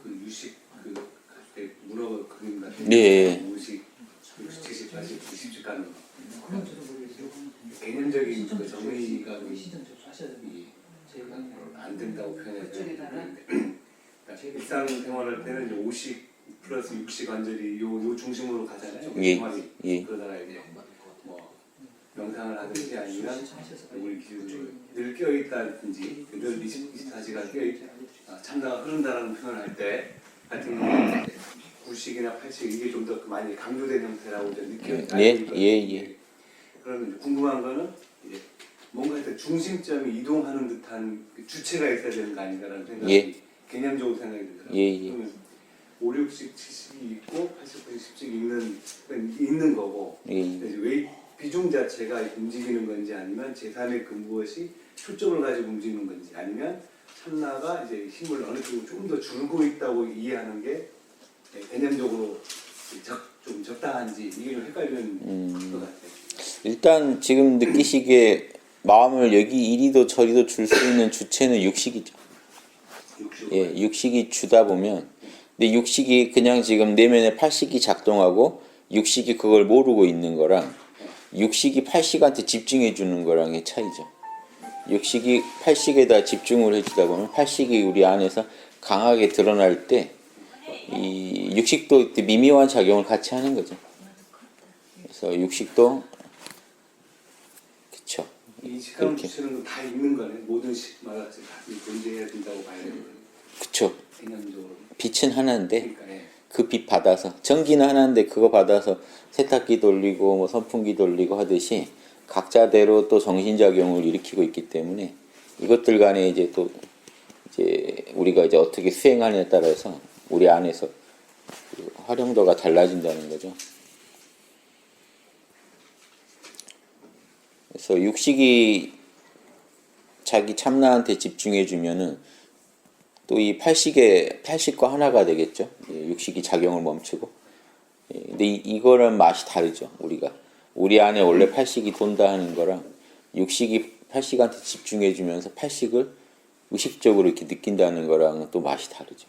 그 유식 그 그때 문어 그림 같은 네. 무식 60, 70, 80, 90씩 가는 거. 개념적인 그 정의가 안 된다고 표현했죠. 일상생활할 때는 이제 50 플러스 60 완전히 요 중심으로 가잖아요. 예. 그러다가 이제 뭐 명상을 하든지 아니면 우리 기준으로 늘 깨어있다든지 늘 24시간 참나가 흐른다라는 표현을 할 때 같은 경우는 90이나 80 이게 좀 더 많이 강조된 형태라고 느껴요. 예. 그러면 궁금한 거는 이제 뭔가 일단 중심점이 이동하는 듯한 주체가 있어야 되는 거 아닌가라는 생각이 개념적으로 생각이 들더라고요. 그러면 5, 60, 70이 있고 80, 90씩 있는 거고 왜 비중 자체가 움직이는 건지 아니면 제3의 그 무엇이 초점을 가지고 움직이는 건지 아니면 참나가 이제 힘을 어느 정도 조금 더 줄고 있다고 이해하는 게 개념적으로 좀 적당한지 이게 좀 헷갈리는 것 같아요. 일단 지금 느끼시기에 마음을 여기 이리도 저리도 줄 수 있는 주체는 육식이죠. 육식이 주다 보면 근데 육식이 그냥 지금 내면에 팔식이 작동하고 육식이 그걸 모르고 있는 거랑 육식이 팔식한테 집중해 주는 거랑의 차이죠. 육식이 팔식에다 집중을 해주다 보면 팔식이 우리 안에서 강하게 드러날 때 이 육식도 미묘한 작용을 같이 하는 거죠. 그래서 육식도 그쵸. 이 식감 주체는 다 있는 거네. 모든 식마다 다 존재해야 된다고 봐야 되는 거예요. 그쵸. 개념적으로. 빛은 하나인데 그러니까, 그 빛 받아서 전기는 하나인데 그거 받아서 세탁기 돌리고 뭐 선풍기 돌리고 하듯이 각자대로 또 정신작용을 일으키고 있기 때문에 이것들 간에 이제 또 이제 우리가 이제 어떻게 수행하느냐에 따라서 우리 안에서 그 활용도가 달라진다는 거죠. 그래서 육식이 자기 참나한테 집중해 주면은 또 이 팔식과 하나가 되겠죠. 육식이 작용을 멈추고. 근데 이거는 맛이 다르죠. 우리 안에 원래 팔식이 돈다 하는 거랑 육식이 팔식한테 집중해 주면서 팔식을 의식적으로 이렇게 느낀다는 거랑은 또 맛이 다르죠.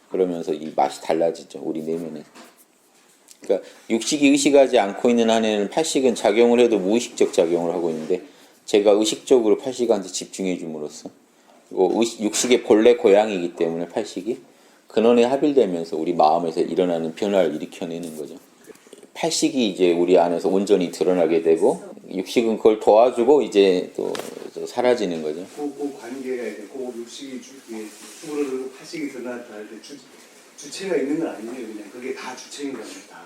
그러면서 이 맛이 달라지죠. 우리 내면에. 그러니까 육식이 의식하지 않고 있는 한에는 팔식은 작용을 해도 무의식적 작용을 하고 있는데 제가 의식적으로 팔식한테 집중해 줌으로써 육식의 본래 고향이기 때문에 팔식이 근원에 합일되면서 우리 마음에서 일어나는 변화를 일으켜내는 거죠. 팔식이 이제 우리 안에서 온전히 드러나게 되고 육식은 그걸 도와주고 이제 또 사라지는 거죠. 그 관계가 이제 그 육식이 주로 팔식이 드러났다 할 때 주체가 있는 건 아니에요. 그냥 그게 다 주체인 겁니다.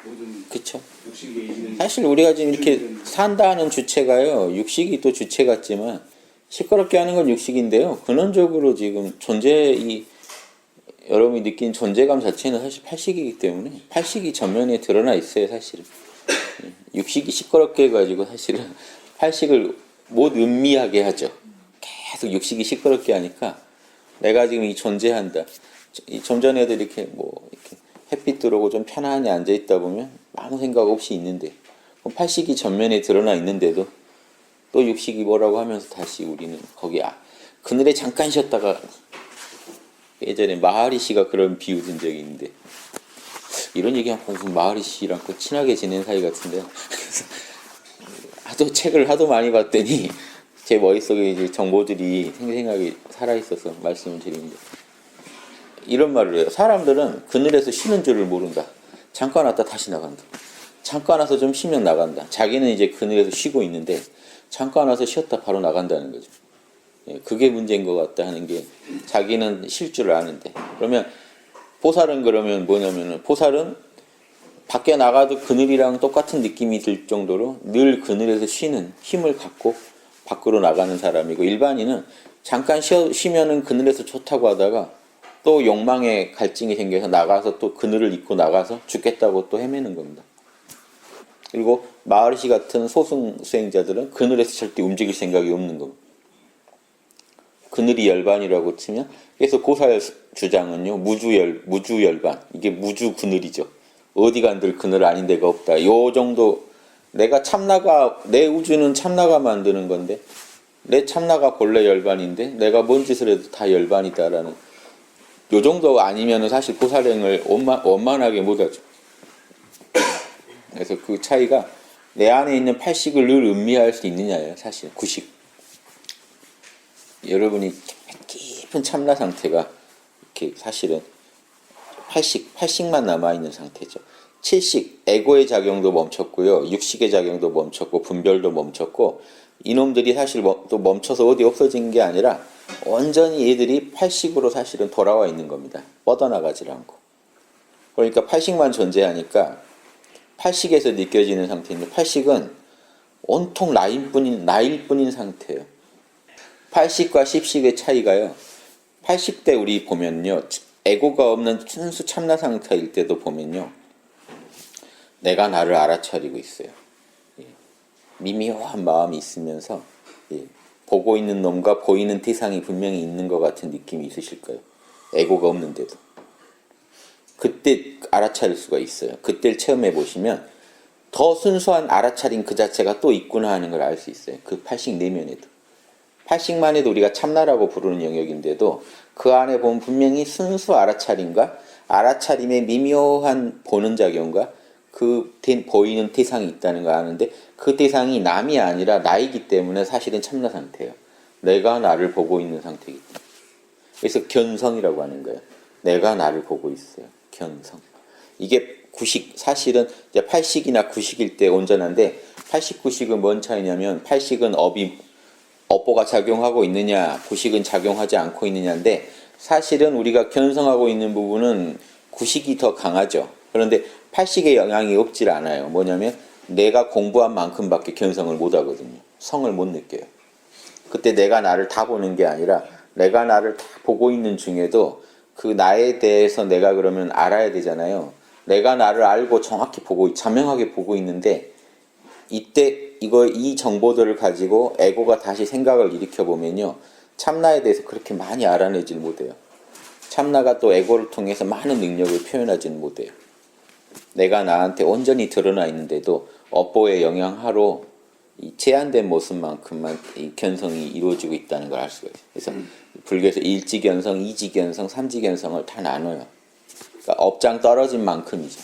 모든 그쵸. 육식에 있는 사실 우리가 지금 이렇게 산다 하는 주체가요. 육식이 또 주체 같지만 시끄럽게 하는 건 육식인데요. 근원적으로 지금 여러분이 느낀 존재감 자체는 사실 팔식이기 때문에 팔식이 전면에 드러나 있어요. 사실은. 육식이 시끄럽게 해가지고 사실은 팔식을 못 음미하게 하죠. 계속 육식이 시끄럽게 하니까 내가 지금 이 존재한다. 좀 전에도 이렇게 햇빛 들어오고 좀 편안히 앉아 있다 보면 아무 생각 없이 있는데 팔식이 전면에 드러나 있는데도 또 육식이 뭐라고 하면서 다시 우리는 거기 그늘에 잠깐 쉬었다가 예전에 마하리시가 그런 비유 든 적이 있는데 이런 얘기하면 무슨 마하리시랑 또 친하게 지낸 사이 같은데 하도 책을 하도 많이 봤더니 제 머릿속에 이제 정보들이 생생하게 살아있어서 말씀을 드립니다. 이런 말을 해요. 사람들은 그늘에서 쉬는 줄을 모른다. 잠깐 왔다 다시 나간다. 잠깐 와서 좀 쉬면 나간다. 자기는 이제 그늘에서 쉬고 있는데 잠깐 와서 쉬었다 바로 나간다는 거죠. 그게 문제인 것 같다 하는 게 자기는 쉴 줄 아는데 그러면 보살은 그러면 뭐냐면은 보살은 밖에 나가도 그늘이랑 똑같은 느낌이 들 정도로 늘 그늘에서 쉬는 힘을 갖고 밖으로 나가는 사람이고 일반인은 잠깐 쉬면은 그늘에서 좋다고 하다가 또 욕망에 갈증이 생겨서 나가서 또 그늘을 잊고 나가서 죽겠다고 또 헤매는 겁니다. 그리고 마하리시 같은 소승 수행자들은 그늘에서 절대 움직일 생각이 없는 겁니다. 그늘이 열반이라고 치면 그래서 고살 주장은요 무주열반 이게 무주 그늘이죠. 어디 간들 그늘 아닌 데가 없다. 요 정도 내가 참나가 내 우주는 참나가 만드는 건데 내 참나가 본래 열반인데 내가 뭔 짓을 해도 다 열반이다라는 요 정도 아니면 사실 보살행을 원만하게 못하죠. 그래서 그 차이가 내 안에 있는 팔식을 늘 음미할 수 있느냐예요. 사실 구식. 여러분이 깊은 참나 상태가 이렇게 사실은 팔식만 남아있는 상태죠. 칠식, 에고의 작용도 멈췄고요. 육식의 작용도 멈췄고 분별도 멈췄고 이놈들이 사실 또 멈춰서 어디 없어진 게 아니라 온전히 얘들이 팔식으로 사실은 돌아와 있는 겁니다. 뻗어나가지 않고. 그러니까 팔식만 존재하니까 팔식에서 느껴지는 상태인데 팔식은 온통 나일 뿐인 상태예요. 팔식과 십식의 차이가요. 팔식 때 우리 보면요. 에고가 없는 순수 참나 상태일 때도 보면요. 내가 나를 알아차리고 있어요. 미묘한 마음이 있으면서 보고 있는 놈과 보이는 대상이 분명히 있는 것 같은 느낌이 있으실 거예요. 에고가 없는데도. 그때 알아차릴 수가 있어요. 그때를 체험해 보시면 더 순수한 알아차림 그 자체가 또 있구나 하는 걸 알 수 있어요. 그 팔식 내면에도. 팔식만 해도 우리가 참나라고 부르는 영역인데도 그 안에 보면 분명히 순수 알아차림과 알아차림의 미묘한 보는 작용과 그 보이는 대상이 있다는 걸 아는데 그 대상이 남이 아니라 나이기 때문에 사실은 참나 상태예요. 내가 나를 보고 있는 상태이기 때문에. 그래서 견성이라고 하는 거예요. 내가 나를 보고 있어요. 견성. 이게 구식, 사실은 이제 팔식이나 구식일 때 온전한데 팔식, 구식은 뭔 차이냐면 팔식은 업보가 작용하고 있느냐, 구식은 작용하지 않고 있느냐인데 사실은 우리가 견성하고 있는 부분은 구식이 더 강하죠. 그런데 팔식의 영향이 없질 않아요. 뭐냐면 내가 공부한 만큼밖에 견성을 못 하거든요. 성을 못 느껴요. 그때 내가 나를 다 보는 게 아니라 내가 나를 다 보고 있는 중에도 그 나에 대해서 내가 그러면 알아야 되잖아요. 내가 나를 알고 정확히 자명하게 보고 있는데 이때 이 정보들을 가지고 에고가 다시 생각을 일으켜보면요. 참나에 대해서 그렇게 많이 알아내질 못해요. 참나가 또 에고를 통해서 많은 능력을 표현하지는 못해요. 내가 나한테 온전히 드러나 있는데도 업보의 영향하로 이 제한된 모습만큼만 이 견성이 이루어지고 있다는 걸 알 수가 있어요. 그래서 불교에서 일지견성, 이지견성, 삼지견성을 다 나눠요. 그러니까 업장 떨어진 만큼이죠.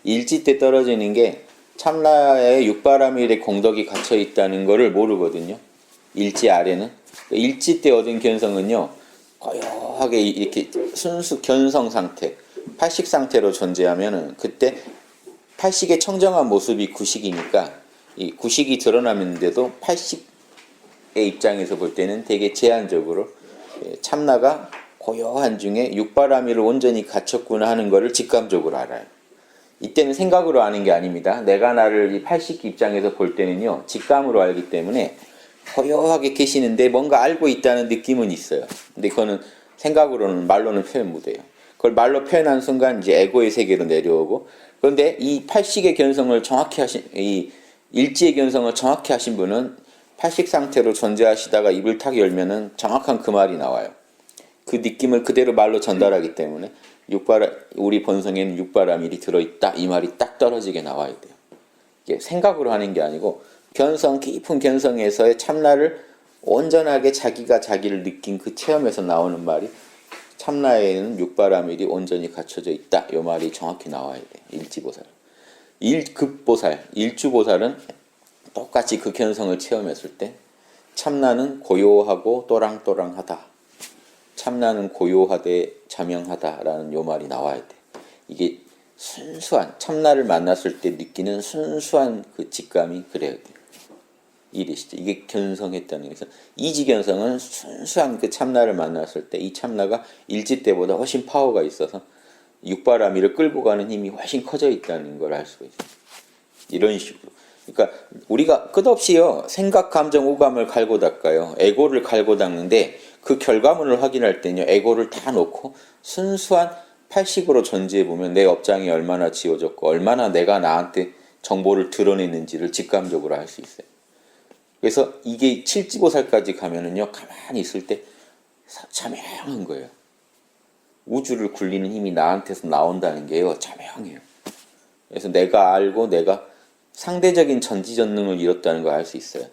일지 때 떨어지는 게 참나의 육바라밀의 공덕이 갇혀 있다는 것을 모르거든요. 일지 아래는. 일지 때 얻은 견성은요. 고요하게 이렇게 순수 견성 상태, 팔식 상태로 존재하면은 그때 팔식의 청정한 모습이 구식이니까 이 구식이 드러나는데도 팔식의 입장에서 볼 때는 되게 제한적으로 참나가 고요한 중에 육바라밀을 온전히 갖췄구나 하는 것을 직감적으로 알아요. 이때는 생각으로 아는 게 아닙니다. 내가 나를 이 팔식 입장에서 볼 때는요. 직감으로 알기 때문에 고요하게 계시는데 뭔가 알고 있다는 느낌은 있어요. 근데 그거는 생각으로는 말로는 표현 못해요. 그걸 말로 표현한 순간 이제 에고의 세계로 내려오고 그런데 이 팔식의 견성을 정확히 이 일지의 견성을 정확히 하신 분은 팔식 상태로 존재하시다가 입을 탁 열면은 정확한 그 말이 나와요. 그 느낌을 그대로 말로 전달하기 때문에 우리 본성에는 육바라밀이 들어있다 이 말이 딱 떨어지게 나와야 돼요. 이게 생각으로 하는 게 아니고 깊은 견성에서의 참나를 온전하게 자기가 자기를 느낀 그 체험에서 나오는 말이 참나에는 육바라밀이 온전히 갖춰져 있다 이 말이 정확히 나와야 돼요. 일지보살. 일급보살, 일주보살은 똑같이 그 견성을 체험했을 때 참나는 고요하고 또랑또랑하다. 참나는 고요하되 자명하다라는 요 말이 나와야 돼. 이게 순수한 참나를 만났을 때 느끼는 순수한 그 직감이 그래야 돼요. 이해되시죠? 이게 견성했다는 거죠. 이지견성은 순수한 그 참나를 만났을 때 이 참나가 일지 때보다 훨씬 파워가 있어서 육바라밀을 끌고 가는 힘이 훨씬 커져 있다는 걸 알 수가 있어요. 이런 식으로. 그러니까 우리가 끝없이요 생각, 감정, 오감을 갈고 닦아요. 에고를 갈고 닦는데 그 결과물을 확인할 때는요 에고를 다 놓고 순수한 팔식으로 존재해 보면 내 업장이 얼마나 지워졌고 얼마나 내가 나한테 정보를 드러냈는지를 직감적으로 알 수 있어요. 그래서 이게 칠지보살까지 가면은요 가만히 있을 때 자명한 거예요. 우주를 굴리는 힘이 나한테서 나온다는 게요 자명해요. 그래서 내가 알고 내가 상대적인 전지전능을 이뤘다는 걸 알 수 있어요.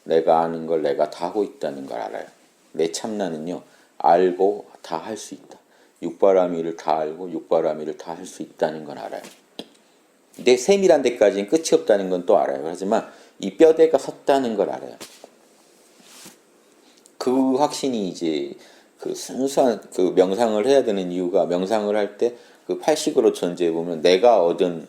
내가 아는 걸 내가 다 하고 있다는 걸 알아요. 내 참나는요, 알고 다 할 수 있다. 육바라밀을 다 알고 육바라밀을 다 할 수 있다는 건 알아요. 내 세밀한 데까지는 끝이 없다는 건 또 알아요. 하지만 이 뼈대가 섰다는 걸 알아요. 그 확신이 이제 그 순수한 그 명상을 해야 되는 이유가, 명상을 할 때 그 팔식으로 전제해 보면 내가 얻은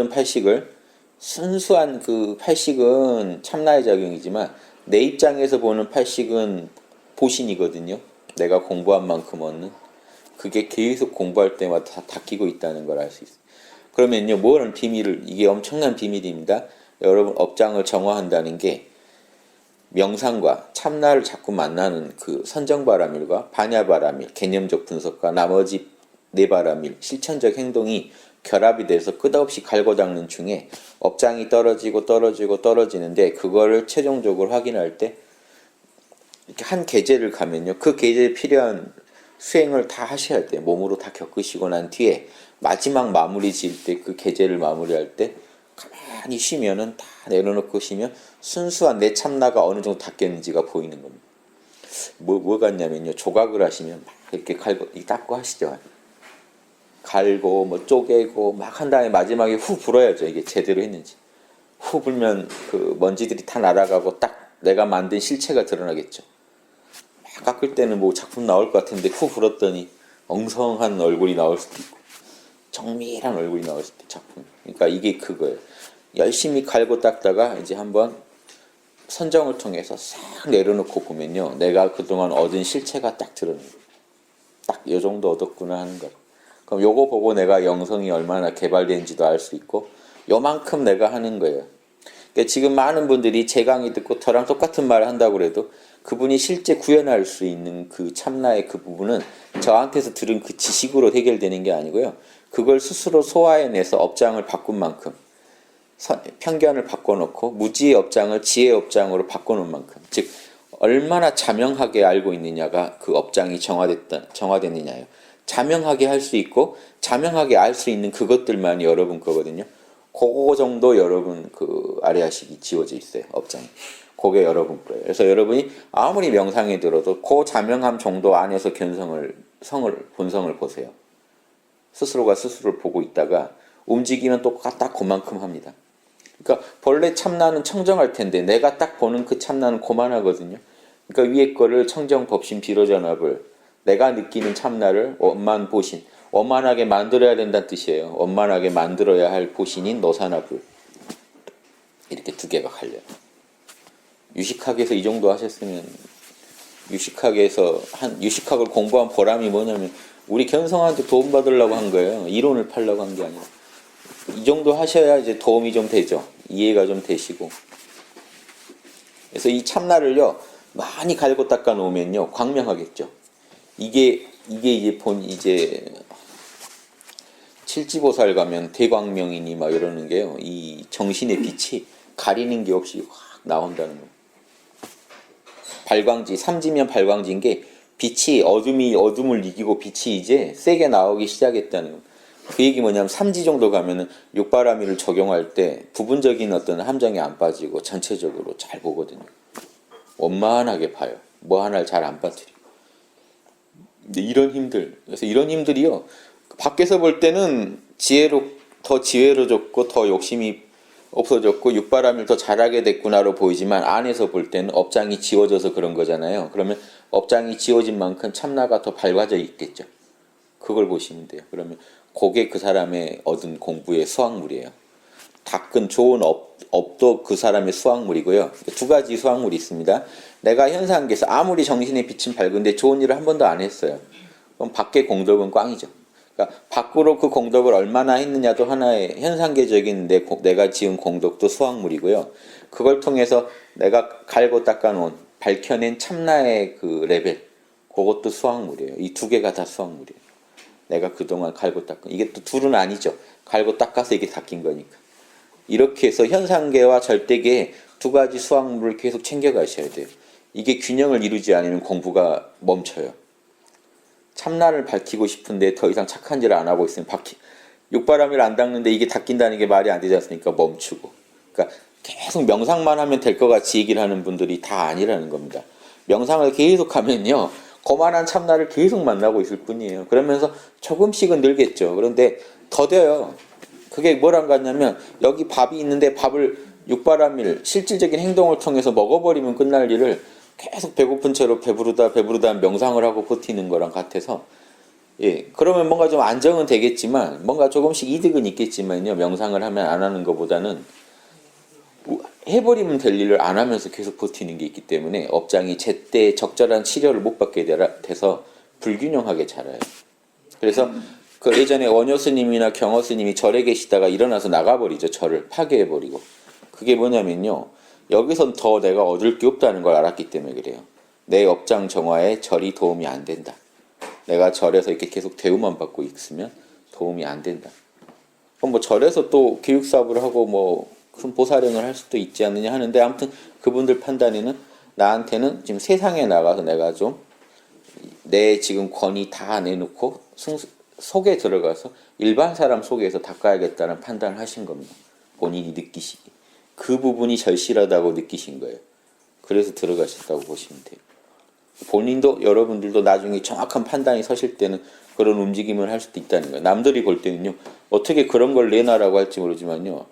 팔식을 순수한 그 팔식은 참나의 작용이지만 내 입장에서 보는 팔식은 보신이거든요. 내가 공부한 만큼 얻는, 그게 계속 공부할 때마다 다 닦이고 있다는 걸 알 수 있어요. 그러면요, 뭐는 비밀을, 이게 엄청난 비밀입니다. 여러분, 업장을 정화한다는 게 명상과 참나를 자꾸 만나는 그 선정바라밀과 반야바라밀, 개념적 분석과 나머지 네바라밀, 실천적 행동이 결합이 돼서 끝없이 갈고 닦는 중에 업장이 떨어지는데, 그거를 최종적으로 확인할 때 이렇게 한 계제를 가면요, 그 계제에 필요한 수행을 다 하셔야 돼요. 몸으로 다 겪으시고 난 뒤에 마지막 마무리 지을 때, 그 계제를 마무리할 때 가만히 쉬면은, 다 내려놓고 쉬면 순수한 내 참나가 어느 정도 닦였는지가 보이는 겁니다. 뭐 같냐면요, 조각을 하시면 막 이렇게 갈고 닦고 하시죠. 갈고 뭐 쪼개고 막 한 다음에 마지막에 후 불어야죠. 이게 제대로 했는지. 후 불면 그 먼지들이 다 날아가고 딱 내가 만든 실체가 드러나겠죠. 막 깎을 때는 뭐 작품 나올 것 같은데 후 불었더니 엉성한 얼굴이 나올 수도 있고 정밀한 얼굴이 나올 수도 있고, 작품. 그러니까 이게 그거예요. 열심히 갈고 닦다가 이제 한번 선정을 통해서 싹 내려놓고 보면요, 내가 그동안 얻은 실체가 딱 드러나요. 딱 이 정도 얻었구나 하는 거. 그럼 요거 보고 내가 영성이 얼마나 개발된지도 알 수 있고, 요만큼 내가 하는 거예요. 그러니까 지금 많은 분들이 제 강의 듣고 저랑 똑같은 말을 한다고 그래도 그분이 실제 구현할 수 있는 그 참나의 그 부분은 저한테서 들은 그 지식으로 해결되는 게 아니고요. 그걸 스스로 소화해내서 업장을 바꾼 만큼, 편견을 바꿔놓고 무지의 업장을 지혜의 업장으로 바꿔놓은 만큼, 즉 얼마나 자명하게 알고 있느냐가 그 업장이 정화됐느냐예요. 자명하게 할 수 있고 자명하게 알 수 있는 그것들만이 여러분 거거든요. 그거 정도 여러분 그 아래아식이 지워져 있어요. 업장이. 그게 여러분 거예요. 그래서 여러분이 아무리 명상에 들어도 그 자명함 정도 안에서 본성을 보세요. 스스로가 스스로를 보고 있다가 움직이면 또 딱 그만큼 합니다. 그러니까 본래 참나는 청정할 텐데 내가 딱 보는 그 참나는 고만하거든요. 그러니까 위에 거를 청정, 법신, 비로전압을, 내가 느끼는 참나를 원만 보신, 원만하게 만들어야 된다는 뜻이에요. 원만하게 만들어야 할 보신인 노사나불, 이렇게 두 개가 갈려요. 유식학에서 이 정도 하셨으면, 유식학을 공부한 보람이 뭐냐면 우리 견성한테 도움 받으려고 한 거예요. 이론을 팔려고 한 게 아니라. 이 정도 하셔야 이제 도움이 좀 되죠. 이해가 좀 되시고. 그래서 이 참나를요, 많이 갈고 닦아 놓으면요, 광명하겠죠. 이게 이제 칠지보살 가면 대광명이니 막 이러는 게요, 이 정신의 빛이 가리는 게 없이 확 나온다는 거예요. 발광지, 삼지면 발광지인 게 빛이, 어둠을 이기고 빛이 이제 세게 나오기 시작했다는 거예요. 그 얘기 뭐냐면 삼지 정도 가면은 육바라밀을 적용할 때 부분적인 어떤 함정이 안 빠지고 전체적으로 잘 보거든요. 원만하게 봐요. 뭐 하나를 잘 안 빠뜨리고. 근데 그래서 이런 힘들이요, 밖에서 볼 때는 더 지혜로졌고 더 욕심이 없어졌고 육바라밀 더 잘하게 됐구나로 보이지만, 안에서 볼 때는 업장이 지워져서 그런 거잖아요. 그러면 업장이 지워진 만큼 참나가 더 밝아져 있겠죠. 그걸 보시면 돼요. 그러면 그게 그 사람의 얻은 공부의 수확물이에요. 닦은 좋은 업도 그 사람의 수확물이고요. 두 가지 수확물이 있습니다. 내가 현상계에서 아무리 정신의 빛은 밝은데 좋은 일을 한 번도 안 했어요. 그럼 밖의 공덕은 꽝이죠. 그러니까 밖으로 그 공덕을 얼마나 했느냐도 하나의 현상계적인 내가 지은 공덕도 수확물이고요. 그걸 통해서 내가 갈고 닦아놓은, 밝혀낸 참나의 그 레벨, 그것도 수확물이에요. 이 두 개가 다 수확물이에요. 내가 그동안 갈고 닦은, 이게 또 둘은 아니죠. 갈고 닦아서 이게 닦인 거니까. 이렇게 해서 현상계와 절대계 두 가지 수확물을 계속 챙겨가셔야 돼요. 이게 균형을 이루지 않으면 공부가 멈춰요. 참나를 밝히고 싶은데 더 이상 착한 일을 안 하고 있으면 육바람을 안 닦는데 이게 닦인다는 게 말이 안 되지 않습니까? 멈추고. 그러니까 계속 명상만 하면 될 것 같이 얘기를 하는 분들이 다 아니라는 겁니다. 명상을 계속 하면요, 거만한 참나를 계속 만나고 있을 뿐이에요. 그러면서 조금씩은 늘겠죠. 그런데 더뎌요. 그게 뭐랑 같냐면, 여기 밥이 있는데 밥을 육바라밀, 실질적인 행동을 통해서 먹어버리면 끝날 일을 계속 배고픈 채로 배부르다 명상을 하고 버티는 거랑 같아서, 예, 그러면 뭔가 좀 안정은 되겠지만, 뭔가 조금씩 이득은 있겠지만요, 명상을 하면 안 하는 것보다는 해버리면 될 일을 안 하면서 계속 버티는 게 있기 때문에 업장이 제때 적절한 치료를 못 받게 돼서 불균형하게 자라요. 그래서 그 예전에 원효 스님이나 경허 스님이 절에 계시다가 일어나서 나가버리죠. 절을 파괴해버리고. 그게 뭐냐면요, 여기선 더 내가 얻을 게 없다는 걸 알았기 때문에 그래요. 내 업장 정화에 절이 도움이 안 된다. 내가 절에서 이렇게 계속 대우만 받고 있으면 도움이 안 된다. 그럼 뭐 절에서 또 교육사업을 하고 뭐 큰 보살행을 할 수도 있지 않느냐 하는데, 아무튼 그분들 판단에는 나한테는 지금 세상에 나가서 내가 좀 내 지금 권위 다 내놓고 속에 들어가서 일반 사람 속에서 닦아야겠다는 판단을 하신 겁니다. 본인이 느끼시기. 그 부분이 절실하다고 느끼신 거예요. 그래서 들어가셨다고 보시면 돼요. 본인도 여러분들도 나중에 정확한 판단이 서실 때는 그런 움직임을 할 수도 있다는 거예요. 남들이 볼 때는요, 어떻게 그런 걸 내놔라고 할지 모르지만요,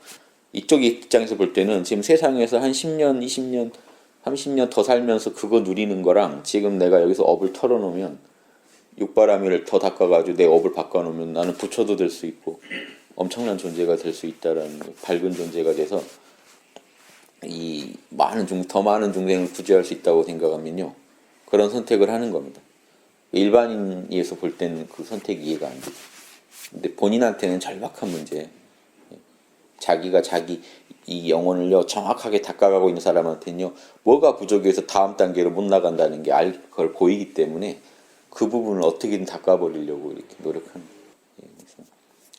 이쪽 입장에서 볼 때는 지금 세상에서 한 10년, 20년, 30년 더 살면서 그거 누리는 거랑 지금 내가 여기서 업을 털어놓으면, 육바라밀을 더 닦아가지고 내 업을 바꿔놓으면 나는 부처도 될 수 있고 엄청난 존재가 될 수 있다라는, 밝은 존재가 돼서 더 많은 중생을 구제할 수 있다고 생각하면요, 그런 선택을 하는 겁니다. 일반인에서 볼 때는 그 선택이 이해가 안 되죠. 근데 본인한테는 절박한 문제예요. 자기가 자기 이 영혼을요 정확하게 닦아가고 있는 사람한테는요, 뭐가 부족해서 다음 단계로 못 나간다는 게 그걸 보이기 때문에 그 부분을 어떻게든 닦아버리려고 이렇게 노력하는 거예요. 그래서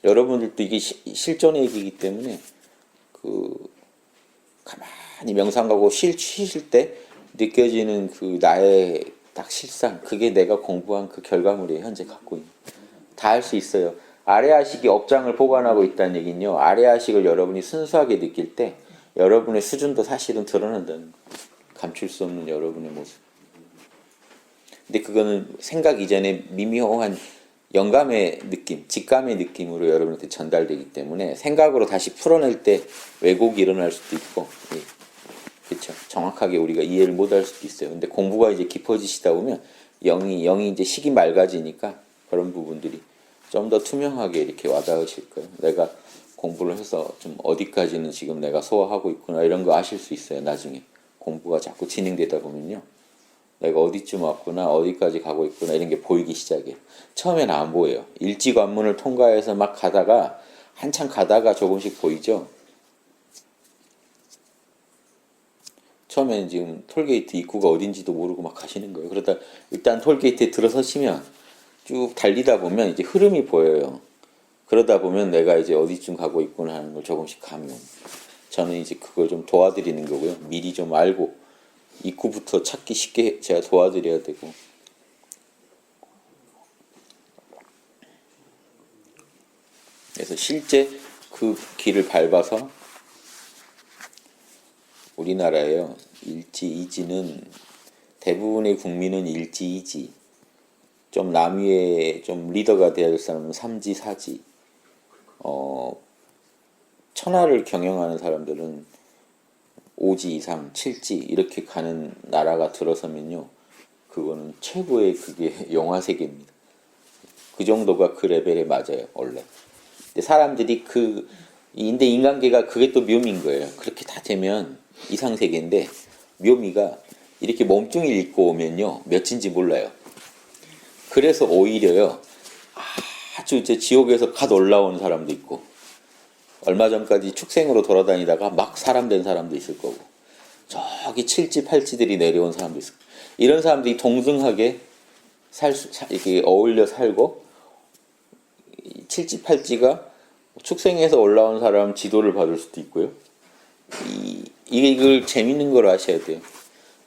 여러분들도 이게 실존의 얘기이기 때문에 가만히 명상하고 쉬실 때 느껴지는 그 나의 딱 실상, 그게 내가 공부한 그 결과물이에요. 현재 갖고 있는. 다 할 수 있어요. 아래아식이 업장을 보관하고 있다는 얘기는요, 아래아식을 여러분이 순수하게 느낄 때 여러분의 수준도 사실은 드러난다는 거예요. 감출 수 없는 여러분의 모습. 근데 그거는 생각 이전에 미묘한 영감의 느낌, 직감의 느낌으로 여러분한테 전달되기 때문에 생각으로 다시 풀어낼 때 왜곡이 일어날 수도 있고, 예. 그렇죠. 정확하게 우리가 이해를 못할 수도 있어요. 근데 공부가 이제 깊어지시다 보면 영이 이제 식이 맑아지니까 그런 부분들이 좀 더 투명하게 이렇게 와닿으실 거예요. 내가 공부를 해서 좀 어디까지는 지금 내가 소화하고 있구나, 이런 거 아실 수 있어요. 나중에 공부가 자꾸 진행되다 보면요, 내가 어디쯤 왔구나, 어디까지 가고 있구나, 이런 게 보이기 시작해요. 처음에는 안 보여요. 일지관문을 통과해서 막 가다가 한참 가다가 조금씩 보이죠. 처음에는 지금 톨게이트 입구가 어딘지도 모르고 막 가시는 거예요. 그러다 일단 톨게이트에 들어서시면 쭉 달리다 보면 이제 흐름이 보여요. 그러다 보면 내가 이제 어디쯤 가고 있구나 하는 걸 조금씩 감이 옵니다. 저는 이제 그걸 좀 도와드리는 거고요. 미리 좀 알고 입구부터 찾기 쉽게 제가 도와드려야 되고. 그래서 실제 그 길을 밟아서 우리나라에요, 일지이지는 대부분의 국민은 일지이지, 좀 남위에 좀 리더가 돼야 될 사람은 삼지, 사지, 천하를 경영하는 사람들은 5지 이상, 7지 이렇게 가는 나라가 들어서면요, 그거는 최고의 그게 영화 세계입니다. 그 정도가 그 레벨에 맞아요, 원래. 근데 사람들이 근데 인간계가 그게 또 묘미인 거예요. 그렇게 다 되면 이상 세계인데, 묘미가 이렇게 몸뚱이를 입고 오면요, 몇인지 몰라요. 그래서 오히려요, 아주 이제 지옥에서 갓 올라온 사람도 있고, 얼마 전까지 축생으로 돌아다니다가 막 사람 된 사람도 있을 거고, 저기 7지, 8지들이 내려온 사람도 있을 거고, 이런 사람들이 동등하게 이렇게 어울려 살고, 7지, 8지가 축생에서 올라온 사람 지도를 받을 수도 있고요. 이걸 재밌는 걸 아셔야 돼요.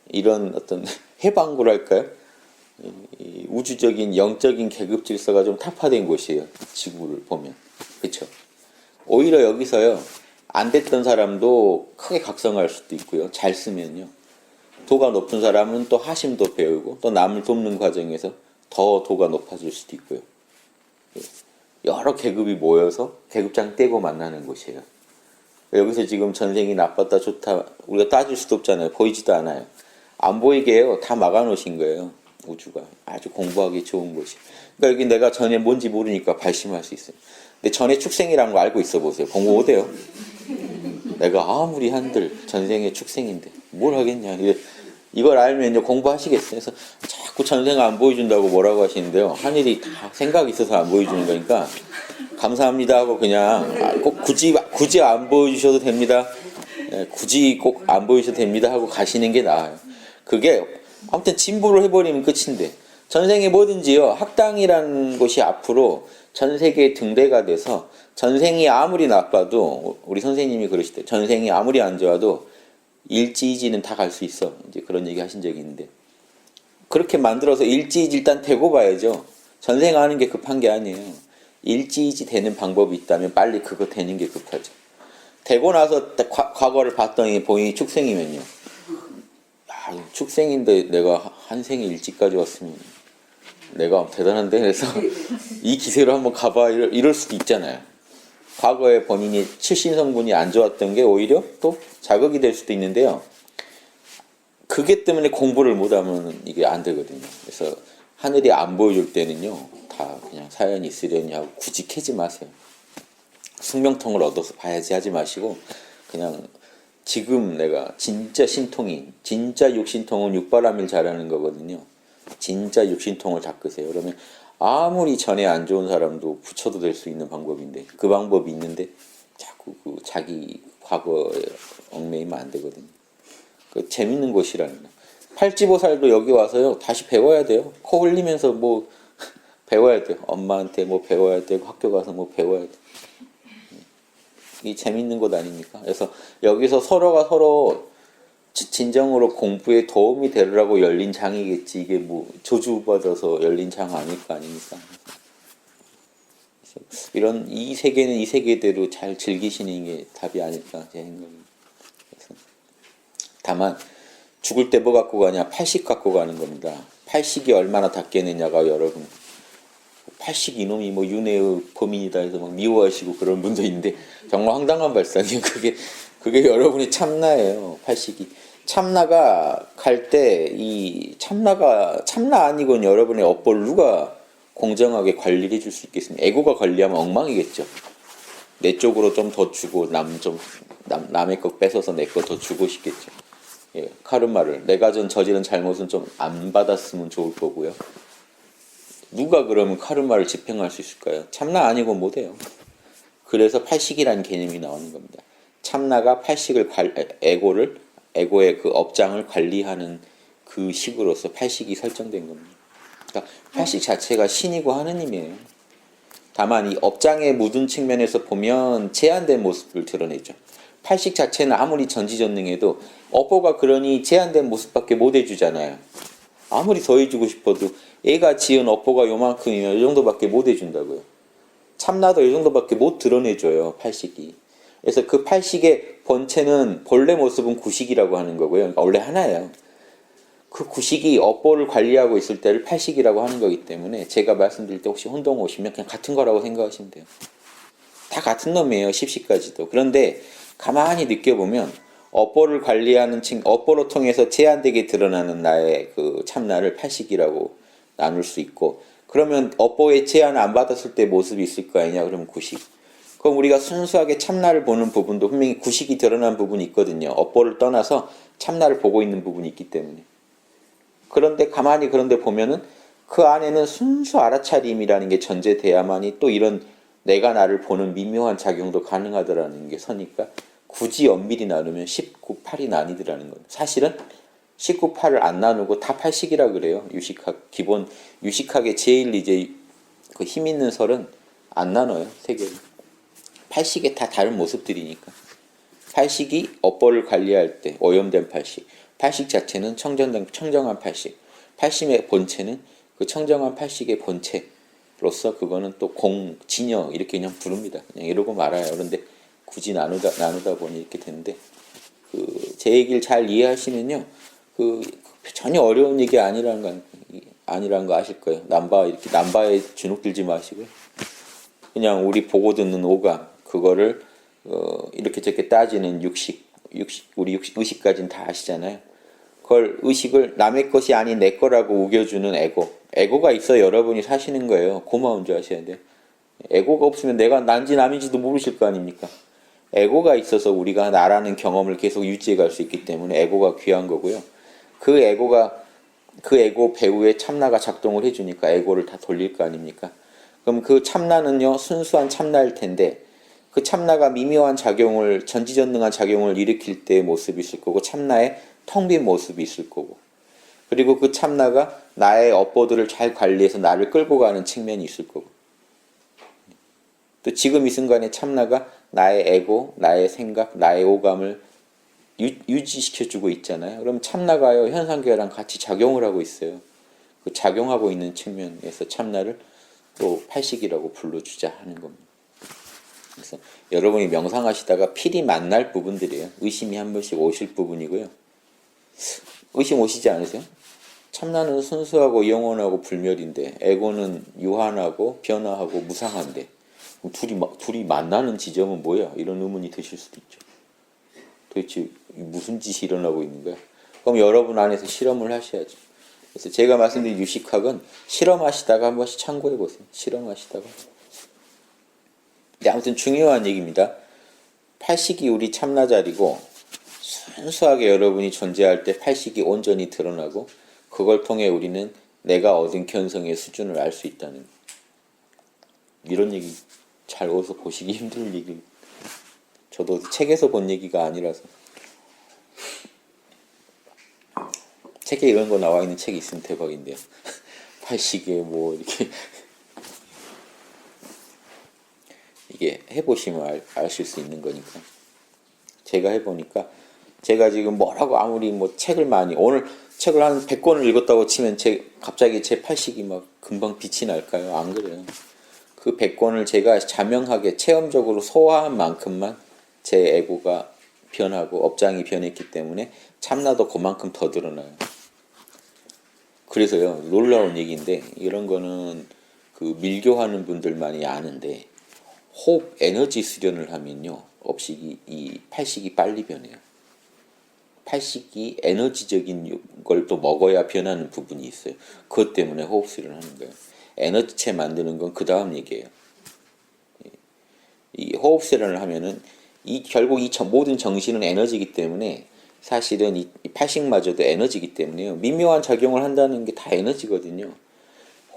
이런 어떤 해방구랄까요? 우주적인 영적인 계급 질서가 좀 타파된 곳이에요. 지구를 보면. 그렇죠? 오히려 여기서요, 안 됐던 사람도 크게 각성할 수도 있고요. 잘 쓰면요. 도가 높은 사람은 또 하심도 배우고 또 남을 돕는 과정에서 더 도가 높아질 수도 있고요. 여러 계급이 모여서 계급장 떼고 만나는 곳이에요. 여기서 지금 전생이 나빴다 좋다 우리가 따질 수도 없잖아요. 보이지도 않아요. 안 보이게 해요. 다 막아놓으신 거예요. 우주가. 아주 공부하기 좋은 곳이. 그러니까 여기 내가 전에 뭔지 모르니까 발심할 수 있어요. 근데 전에 축생이라는 거 알고 있어 보세요. 공부 못해요. 내가 아무리 한들 전생의 축생인데 뭘 하겠냐. 이걸 알면 이제 공부하시겠어요. 그래서 자꾸 전생 안 보여준다고 뭐라고 하시는데요. 하늘이 다 생각이 있어서 안 보여주는 거니까 감사합니다 하고 그냥 꼭 굳이 안 보여주셔도 됩니다. 굳이 꼭 안 보여주셔도 됩니다 하고 가시는 게 나아요. 그게 아무튼 진부를 해버리면 끝인데 전생에 뭐든지요. 학당이라는 곳이 앞으로 전 세계의 등대가 돼서 전생이 아무리 나빠도 우리 선생님이 그러시대. 전생이 아무리 안 좋아도 일지이지는 다 갈 수 있어. 이제 그런 얘기 하신 적이 있는데 그렇게 만들어서 일지이지 일단 되고 봐야죠. 전생하는 게 급한 게 아니에요. 일지이지 되는 방법이 있다면 빨리 그거 되는 게 급하죠. 되고 나서 과거를 봤더니 본인이 축생이면요. 야, 축생인데 내가 한 생에 일지까지 왔으면 내가 대단한데 그래서 이 기세로 한번 가봐 이럴 수도 있잖아요. 과거에 본인이 칠신성분이 안 좋았던 게 오히려 또 자극이 될 수도 있는데요. 그게 때문에 공부를 못하면 이게 안 되거든요. 그래서 하늘이 안 보여줄 때는요. 다 그냥 사연이 있으려니 하고 굳이 캐지 마세요. 숙명통을 얻어서 봐야지 하지 마시고 그냥 지금 내가 진짜 신통이 진짜 육신통은 육바람일 잘하는 거거든요. 진짜 육신통을 닦으세요. 그러면 아무리 전에 안 좋은 사람도 부처도 될 수 있는 방법인데 그 방법이 있는데 자꾸 그 자기 과거에 얽매이면 안 되거든요. 그 재밌는 곳이라는 거. 팔지보살도 여기 와서요 다시 배워야 돼요. 코 흘리면서 뭐 배워야 돼요. 엄마한테 뭐 배워야 되고 학교 가서 뭐 배워야 돼. 이 재밌는 곳 아닙니까? 그래서 여기서 서로가 서로 진정으로 공부에 도움이 되려고 열린 장이겠지. 이게 뭐 조주받아서 열린 장 아닐 거 아닙니까? 이런 이 세계는 이 세계대로 잘 즐기시는 게 답이 아닐까 제 생각입니다. 다만 죽을 때 뭐 갖고 가냐? 팔식 갖고 가는 겁니다. 팔식이 얼마나 닦겠느냐가 여러분. 팔식 이놈이 뭐 윤회의 범인이다 해서 막 미워하시고 그런 분도 있는데 정말 황당한 발상이에요. 그게 여러분의 참나예요. 팔식이. 참나가 갈 때 이 참나 아니고는 여러분의 업보를 누가 공정하게 관리를 해줄 수 있겠습니까? 에고가 관리하면 엉망이겠죠. 내 쪽으로 좀 더 주고 남의 것 뺏어서 내 거 더 주고 싶겠죠. 예, 카르마를 내가 저지른 잘못은 좀 안 받았으면 좋을 거고요. 누가 그러면 카르마를 집행할 수 있을까요? 참나 아니고 못해요. 그래서 팔식이라는 개념이 나오는 겁니다. 참나가 팔식을 에고의 그 업장을 관리하는 그 식으로서 팔식이 설정된 겁니다. 그러니까 팔식 자체가 신이고 하느님이에요. 다만 이 업장에 묻은 측면에서 보면 제한된 모습을 드러내죠. 팔식 자체는 아무리 전지전능해도 업보가 그러니 제한된 모습밖에 못 해주잖아요. 아무리 더 해주고 싶어도 애가 지은 업보가 요만큼이면 이 정도밖에 못 해준다고요. 참나도 이 정도밖에 못 드러내줘요. 팔식이. 그래서 그 팔식의 본체는 본래 모습은 구식이라고 하는 거고요. 그러니까 원래 하나예요. 그 구식이 업보를 관리하고 있을 때를 팔식이라고 하는 거기 때문에 제가 말씀드릴 때 혹시 혼동 오시면 그냥 같은 거라고 생각하시면 돼요. 다 같은 놈이에요. 십시까지도. 그런데 가만히 느껴보면 업보를 관리하는 업보로 통해서 제한되게 드러나는 나의 그 참나를 팔식이라고 나눌 수 있고 그러면 업보의 제한을 안 받았을 때 모습이 있을 거 아니냐? 그러면 구식. 그럼 우리가 순수하게 참나를 보는 부분도 분명히 구식이 드러난 부분이 있거든요. 업보를 떠나서 참나를 보고 있는 부분이 있기 때문에. 그런데 가만히 그런데 보면은 그 안에는 순수 알아차림이라는 게 전제돼야만이 또 이런 내가 나를 보는 미묘한 작용도 가능하더라는 게 서니까 굳이 엄밀히 나누면 19, 8이 나뉘더라는 거예요. 사실은 19, 8을 안 나누고 다 8식이라 그래요. 유식학 기본 유식학의 제일 이제 그 힘 있는 설은 안 나눠요. 세 개를. 8식에 다 다른 모습들이니까. 8식이 업보를 관리할 때 오염된 8식. 8식 자체는 청정한 8식. 8식의 본체는 그 청정한 8식의 본체로서 그거는 또 진여 이렇게 그냥 부릅니다. 그냥 이러고 말아요. 그런데 굳이 나누다 보니 이렇게 되는데 제 얘기를 잘 이해하시면요 전혀 어려운 얘기 아니라는 거 아실 거예요. 남바에 주눅 들지 마시고요. 그냥 우리 보고 듣는 오감 그거를 이렇게 저렇게 따지는 우리 의식까지는 다 아시잖아요. 그걸 의식을 남의 것이 아닌 내 거라고 우겨주는 에고가 있어 여러분이 사시는 거예요. 고마운 줄 아셔야 돼요. 에고가 없으면 내가 난지 남인지도 모르실 거 아닙니까? 에고가 있어서 우리가 나라는 경험을 계속 유지해 갈 수 있기 때문에 에고가 귀한 거고요. 그 에고 배후에 참나가 작동을 해주니까 에고를 다 돌릴 거 아닙니까? 그럼 그 참나는요 순수한 참나일 텐데 그 참나가 미묘한 작용을 전지전능한 작용을 일으킬 때의 모습이 있을 거고 참나의 텅 빈 모습이 있을 거고 그리고 그 참나가 나의 업보들을 잘 관리해서 나를 끌고 가는 측면이 있을 거고 또 지금 이 순간에 참나가 나의 에고, 나의 생각, 나의 오감을 유지시켜주고 있잖아요. 그럼 참나가요 현상계랑 같이 작용을 하고 있어요. 그 작용하고 있는 측면에서 참나를 또 팔식이라고 불러주자 하는 겁니다. 그래서 여러분이 명상하시다가 필히 만날 부분들이에요. 의심이 한 번씩 오실 부분이고요. 의심 오시지 않으세요? 참나는 순수하고 영원하고 불멸인데 에고는 유한하고 변화하고 무상한데 둘이 만나는 지점은 뭐야? 이런 의문이 드실 수도 있죠. 도대체 무슨 짓이 일어나고 있는 거야? 그럼 여러분 안에서 실험을 하셔야죠. 그래서 제가 말씀드린 유식학은 실험하시다가 한 번씩 참고해 보세요. 실험하시다가. 근데 아무튼 중요한 얘기입니다. 팔식이 우리 참나 자리고 순수하게 여러분이 존재할 때 팔식이 온전히 드러나고 그걸 통해 우리는 내가 얻은 견성의 수준을 알 수 있다는 이런 얘기 잘 어디서 보시기 힘든 얘기. 저도 책에서 본 얘기가 아니라서 책에 이런 거 나와 있는 책이 있으면 대박인데요. 팔식에 뭐 이렇게 이게 해보시면 아실 수 있는 거니까. 제가 해보니까 제가 지금 뭐라고 아무리 뭐 책을 많이 오늘 책을 한 100권을 읽었다고 치면 갑자기 제 팔식이 막 금방 빛이 날까요? 안 그래요. 그 100권을 제가 자명하게 체험적으로 소화한 만큼만 제 에고가 변하고 업장이 변했기 때문에 참나도 그만큼 더 드러나요. 그래서요 놀라운 얘기인데 이런 거는 그 밀교하는 분들만이 아는데 호흡 에너지 수련을 하면요 업식이 이 팔식이 빨리 변해요. 팔식이 에너지적인 걸 또 먹어야 변하는 부분이 있어요. 그것 때문에 호흡 수련을 하는 거예요. 에너지체 만드는 건 그 다음 얘기예요. 이 호흡 수련을 하면은 결국 모든 정신은 에너지이기 때문에 사실은 이 팔식마저도 에너지이기 때문에요. 미묘한 작용을 한다는 게 다 에너지거든요.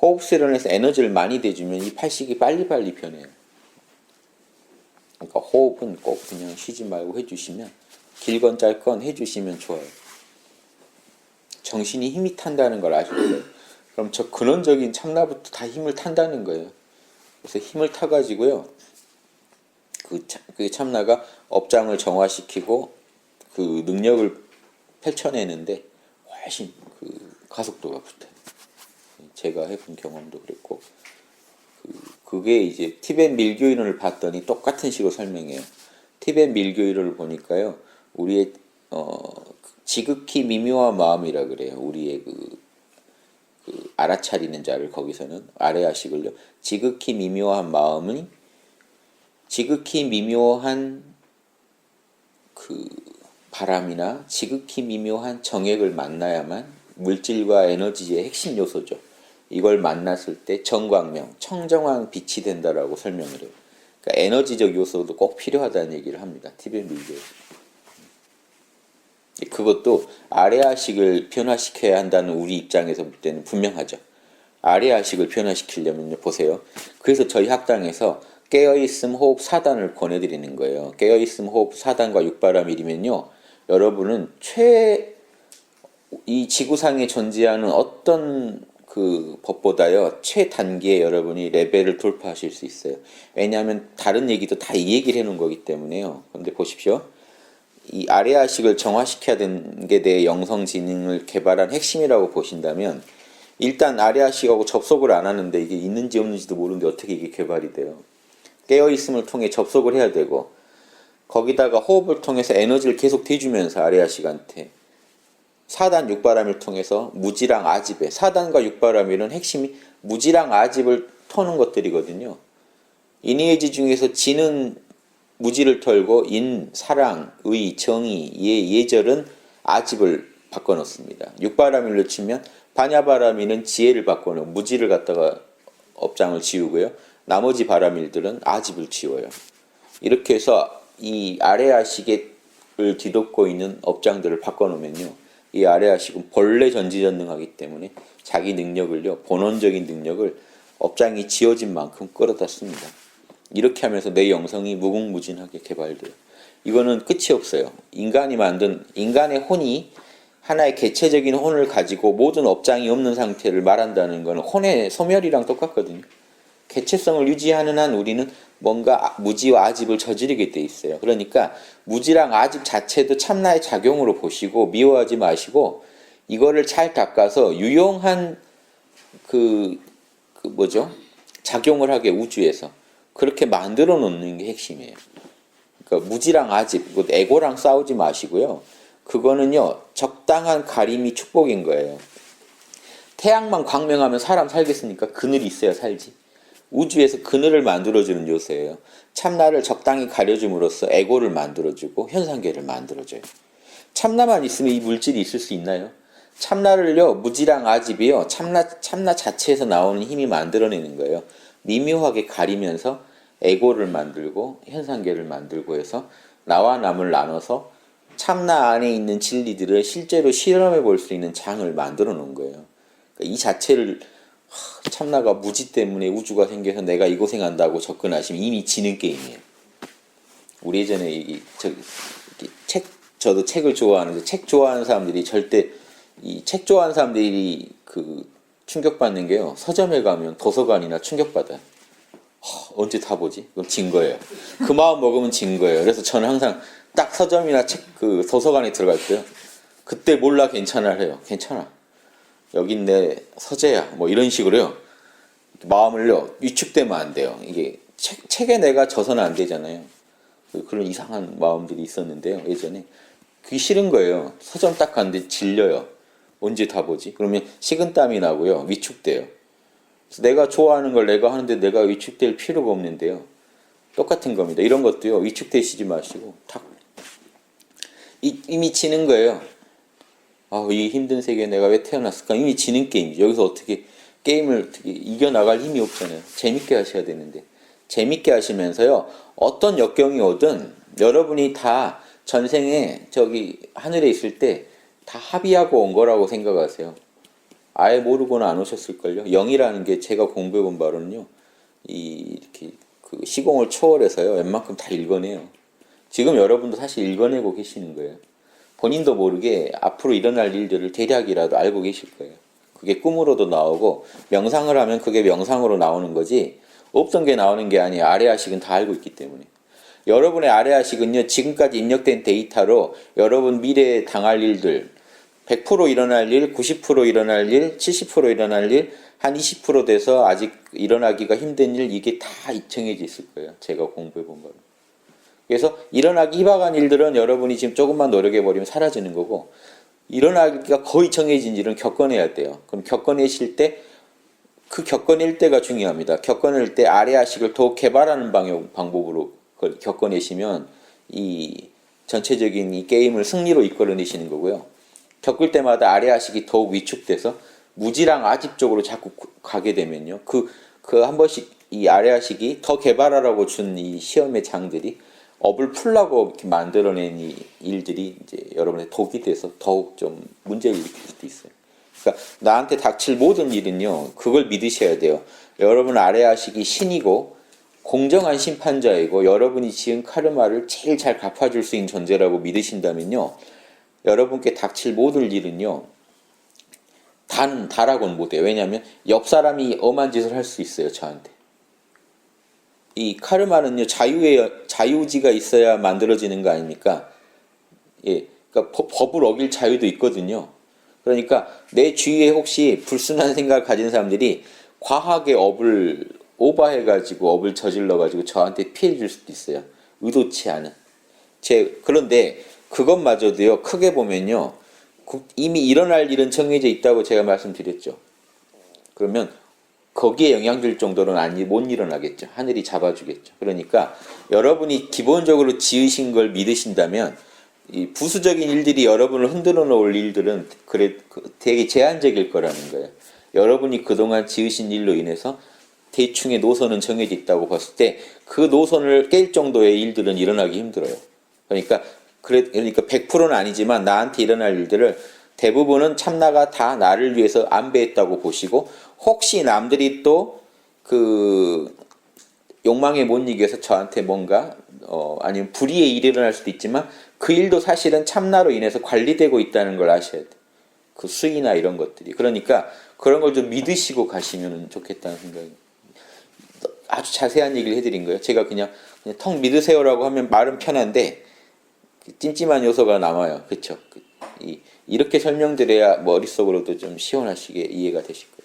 호흡 수련에서 에너지를 많이 대주면 이 팔식이 빨리빨리 변해요. 그러니까 호흡은 꼭 그냥 쉬지 말고 해주시면 길건 짧건 해주시면 좋아요. 정신이 힘이 탄다는 걸 아실 거예요. 그럼 저 근원적인 참나부터 다 힘을 탄다는 거예요. 그래서 힘을 타가지고요. 그 참나가 업장을 정화시키고 그 능력을 펼쳐내는데 훨씬 그 가속도가 붙어요. 제가 해본 경험도 그랬고 그게 이제 티벳 밀교인을 봤더니 똑같은 식으로 설명해요. 티벳 밀교인을 보니까요. 우리의 지극히 미묘한 마음이라 그래요. 우리의 그 알아차리는 자를 거기서는 아레아식을요. 지극히 미묘한 마음은 지극히 미묘한 그 바람이나 지극히 미묘한 정액을 만나야만 물질과 에너지의 핵심 요소죠. 이걸 만났을 때 정광명, 청정한 빛이 된다라고 설명을 해요. 그러니까 에너지적 요소도 꼭 필요하다는 얘기를 합니다. 티벳 밀교에서. 그것도 아레아식을 변화시켜야 한다는 우리 입장에서 볼 때는 분명하죠. 아레아식을 변화시키려면 보세요. 그래서 저희 학당에서 깨어있음 호흡 4단을 권해드리는 거예요. 깨어있음 호흡 4단과 육바라밀이면요. 여러분은 이 지구상에 존재하는 어떤 그 법보다요. 최단계에 여러분이 레벨을 돌파하실 수 있어요. 왜냐하면 다른 얘기도 다 이 얘기를 해놓은 거기 때문에요. 그런데 보십시오. 이 아레아식을 정화시켜야 되는 게 내 영성지능을 개발한 핵심이라고 보신다면 일단 아레아식하고 접속을 안 하는데 이게 있는지 없는지도 모르는데 어떻게 이게 개발이 돼요. 깨어있음을 통해 접속을 해야 되고 거기다가 호흡을 통해서 에너지를 계속 대주면서 아레아식한테 4단 육바람을 통해서 무지랑 아집에 4단과 육바람일은 핵심이 무지랑 아집을 터는 것들이거든요. 이니에지 중에서 지는 무지를 털고 인, 사랑, 의, 정의, 예절은 아집을 바꿔놓습니다. 육바람일로 치면 반야바람일은 지혜를 바꿔놓고 무지를 갖다가 업장을 지우고요. 나머지 바람일들은 아집을 지워요. 이렇게 해서 이 아레아식을 뒤덮고 있는 업장들을 바꿔놓으면요. 이 아레아식은 본래 전지전능하기 때문에 자기 능력을요. 본원적인 능력을 업장이 지어진 만큼 끌어다 씁니다. 이렇게 하면서 내 영성이 무궁무진하게 개발돼요. 이거는 끝이 없어요. 인간이 만든 인간의 혼이 하나의 개체적인 혼을 가지고 모든 업장이 없는 상태를 말한다는 것은 혼의 소멸이랑 똑같거든요. 개체성을 유지하는 한 우리는 뭔가 무지와 아집을 저지르게 돼 있어요. 그러니까 무지랑 아집 자체도 참나의 작용으로 보시고 미워하지 마시고 이거를 잘 닦아서 유용한 작용을 하게 우주에서 그렇게 만들어 놓는 게 핵심이에요. 그러니까 무지랑 아집, 에고랑 싸우지 마시고요. 그거는요, 적당한 가림이 축복인 거예요. 태양만 광명하면 사람 살겠습니까? 그늘이 있어야 살지. 우주에서 그늘을 만들어주는 요소예요. 참나를 적당히 가려줌으로써 에고를 만들어주고 현상계를 만들어줘요. 참나만 있으면 이 물질이 있을 수 있나요? 참나를요, 무지랑 아집이요, 참나 자체에서 나오는 힘이 만들어내는 거예요. 미묘하게 가리면서 에고를 만들고 현상계를 만들고 해서 나와 남을 나눠서 참나 안에 있는 진리들을 실제로 실험해 볼 수 있는 장을 만들어 놓은 거예요. 그러니까 이 자체를 참나가 무지 때문에 우주가 생겨서 내가 이 고생한다고 접근하시면 이미 지는 게임이에요. 우리 예전에 저도 책을 좋아하는데 책 좋아하는 사람들이 절대 이 책 좋아하는 사람들이 충격받는 게요. 서점에 가면 도서관이나 충격받아요. 언제 다 보지? 그럼 진 거예요. 그 마음 먹으면 진 거예요. 그래서 저는 항상 딱 서점이나 도서관에 들어갈 때요. 그때 몰라 괜찮아 해요. 괜찮아. 여긴 내 서재야. 뭐 이런 식으로요. 마음을요. 위축되면 안 돼요. 이게 책에 내가 져서는 안 되잖아요. 그런 이상한 마음들이 있었는데요. 예전에. 그게 싫은 거예요. 서점 딱 갔는데 질려요. 언제 다 보지? 그러면 식은땀이 나고요. 위축돼요. 내가 좋아하는 걸 내가 하는데 내가 위축될 필요가 없는데요. 똑같은 겁니다. 이런 것도요. 위축되시지 마시고 탁 이미 지는 거예요. 이 힘든 세계에 내가 왜 태어났을까? 이미 지는 게임이죠. 여기서 어떻게 게임을 어떻게 이겨나갈 힘이 없잖아요. 재밌게 하셔야 되는데 재밌게 하시면서요. 어떤 역경이 오든 여러분이 다 전생에 하늘에 있을 때 다 합의하고 온 거라고 생각하세요. 아예 모르고는 안 오셨을걸요. 영이라는 게 제가 공부해 본 바로는요. 이렇게 시공을 초월해서요. 웬만큼 다 읽어내요. 지금 여러분도 사실 읽어내고 계시는 거예요. 본인도 모르게 앞으로 일어날 일들을 대략이라도 알고 계실 거예요. 그게 꿈으로도 나오고 명상을 하면 그게 명상으로 나오는 거지 없던 게 나오는 게 아니에요. 아레아식은 다 알고 있기 때문에. 여러분의 아레아식은요. 지금까지 입력된 데이터로 여러분 미래에 당할 일들 100% 일어날 일, 90% 일어날 일, 70% 일어날 일, 한 20% 돼서 아직 일어나기가 힘든 일 이게 다 정해져 있을 거예요. 제가 공부해 본 거로. 그래서 일어나기 희박한 일들은 여러분이 지금 조금만 노력해버리면 사라지는 거고 일어나기가 거의 정해진 일은 겪어내야 돼요. 그럼 겪어내실 때 그 겪어낼 때가 중요합니다. 겪어낼 때 아레아식을 더욱 개발하는 방법으로 겪어내시면 이 전체적인 이 게임을 승리로 이끌어내시는 거고요. 겪을 때마다 아레아식이 더욱 위축돼서 무지랑 아집 쪽으로 자꾸 가게 되면요. 한 번씩 이 아레아식이 더 개발하라고 준 이 시험의 장들이 업을 풀라고 이렇게 만들어낸 이 일들이 이제 여러분의 독이 돼서 더욱 좀 문제를 일으킬 수도 있어요. 그러니까 나한테 닥칠 모든 일은요. 그걸 믿으셔야 돼요. 여러분 아레아식이 신이고 공정한 심판자이고 여러분이 지은 카르마를 제일 잘 갚아줄 수 있는 존재라고 믿으신다면요. 여러분께 닥칠 모든 일은요. 다라고는 못해요. 왜냐하면 옆 사람이 엄한 짓을 할 수 있어요. 저한테. 이 카르마는요. 자유지가 있어야 만들어지는 거 아닙니까? 예, 그러니까 법을 어길 자유도 있거든요. 그러니까 내 주위에 혹시 불순한 생각을 가진 사람들이 과하게 업을 오버해가지고 업을 저질러가지고 저한테 피해 줄 수도 있어요. 의도치 않은. 그런데 그것마저도요, 크게 보면요, 이미 일어날 일은 정해져 있다고 제가 말씀드렸죠. 그러면 거기에 영향 줄 정도로는 못 일어나겠죠. 하늘이 잡아주겠죠. 그러니까 여러분이 기본적으로 지으신 걸 믿으신다면 이 부수적인 일들이 여러분을 흔들어 놓을 일들은 되게 제한적일 거라는 거예요. 여러분이 그동안 지으신 일로 인해서 대충의 노선은 정해져 있다고 봤을 때 그 노선을 깰 정도의 일들은 일어나기 힘들어요. 그러니까 100%는 아니지만 나한테 일어날 일들을 대부분은 참나가 다 나를 위해서 안배했다고 보시고, 혹시 남들이 또 그 욕망에 못 이겨서 저한테 뭔가 아니면 불의의 일이 일어날 수도 있지만 그 일도 사실은 참나로 인해서 관리되고 있다는 걸 아셔야 돼요. 그 수위나 이런 것들이. 그러니까 그런 걸 좀 믿으시고 가시면 좋겠다는 생각이. 아주 자세한 얘기를 해드린 거예요. 제가 그냥 턱 믿으세요라고 하면 말은 편한데 찜찜한 요소가 남아요. 그렇죠? 이렇게 설명드려야 머릿속으로도 좀 시원하시게 이해가 되실 거예요.